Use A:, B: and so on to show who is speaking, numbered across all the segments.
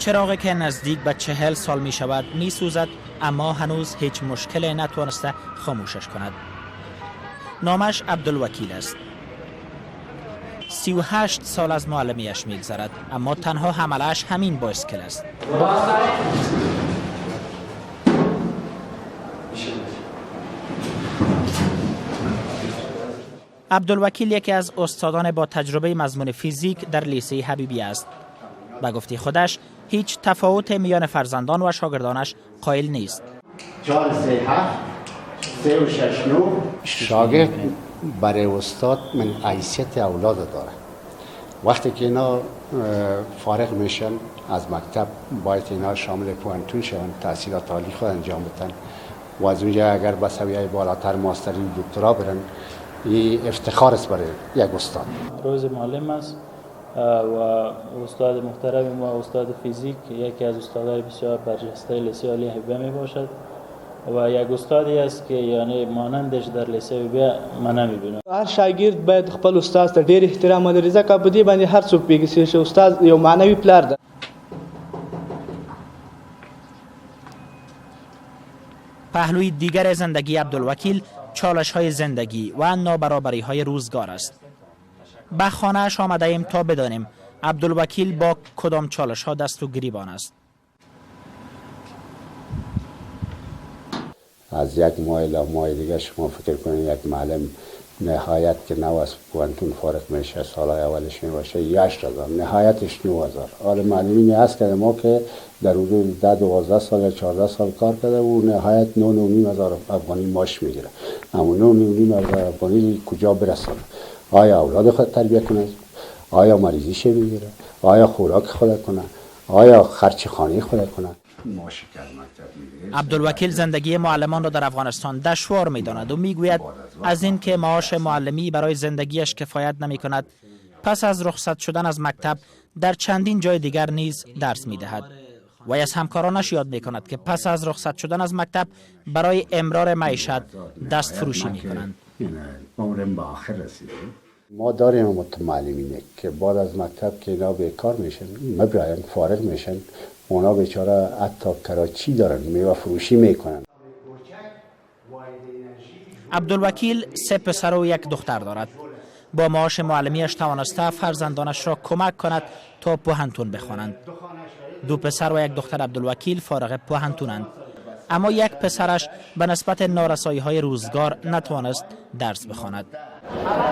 A: چراغی که نزدیک به 40 سال می شود می سوزد، اما هنوز هیچ مشکلی نتوانسته خاموشش کند. نامش عبدالوکیل است. 38 سال از معلمیش می گذرد، اما تنها حمله‌اش همین بایسکل است. عبدالوکیل یکی از استادان با تجربه مضمون فیزیک در لیسه حبیبی است. به گفته خودش هیچ تفاوت میان فرزندان و شاگردانش قائل نیست.
B: شاگرد برای استاد من حیثیت اولاد داره. وقتی که اینا فارغ میشن از مکتب باید اینا شامل پوانتون شون، تحصیلات عالی خود انجام بدن و از اونجا اگر به سویه بالاتر ماستری دکترا برن، این افتخار است برای یک استاد.
C: روز معلم است و استاد محترم ما استاد فیزیک یکی از استادای بسیار برجسته لیسه عالی حبیبیه می باشد و یک استادی است که یعنی مانندش در لیسه حبیبیه من نمیبینم.
D: هر شاگرد باید خپل استاد ته ډیر احترام ولري، ځکه په دې باندې هر څوک پیږي چې استاد یو معنوي پلار ده.
A: پهلوی دیگر زندگی عبدالوکیل چالش‌های زندگی و نابرابری‌های روزگار است. به خانه‌اش آمده ایم تا بدانیم عبدالوکیل با کدام چالش‌ها دست و گریبان است.
B: از یک ماه الی ماه دیگه شما فکر کنید یک معلم نهایت که نو از پوانتون فارغ میشه، سالهای اولش میباشه 8000 نهایتش 9000. حالا معلمی هست که ما که در حدود 12 سال یا 14 سال کار کرده و نهایت 9,500 افغانی ماش میگیره. اما 9,500 افغانی کجا برسونه؟ آیا اولاد خود تربیت کنه؟ آیا مریضیش بگیره؟ آیا خوراک خود کنه؟ آیا خرچ خانه خود کنه؟
A: عبدالوکیل زندگی معلمان را در افغانستان دشوار می‌داند و میگوید از اینکه معاش معلمی برای زندگیش کفایت نمی‌کند، پس از رخصت شدن از مکتب در چندین جای دیگر نیز درس می‌دهد. و از همکارانش یاد می‌کند که پس از رخصت شدن از مکتب برای امرار معیشت دست فروشی می‌کنند.
B: ما داریم متمعلمینه که بعد از مکتب که اینا بیکار میشن، مبرایم فارغ میشن، اونا بیچاره حتی کراچی دارن، میوه فروشی میکنن.
A: عبدالوکیل 3 پسر و 1 دختر دارد. با معاش معلمیش توانسته فرزندانش را کمک کند تا پوهنتون بخوانند. 2 پسر و 1 دختر عبدالوکیل فارغ پوهنتونند، اما 1 پسرش به نسبت نارسایی‌های روزگار نتوانست درس بخواند.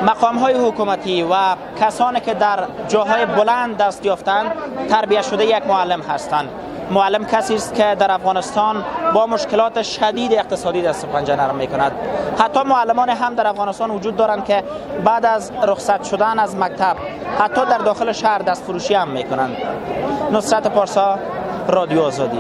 A: مقام‌های حکومتی و کسانی که در جاهای بلند دست یافتند تربیت شده یک معلم هستند. معلم کسی است که در افغانستان با مشکلات شدید اقتصادی دست و پنجه نرم می‌کند. حتی معلمان هم در افغانستان وجود دارند که بعد از رخصت شدن از مکتب حتی در داخل شهر دست فروشی هم می‌کنند. نصرت پارسا، رادیو آزادی.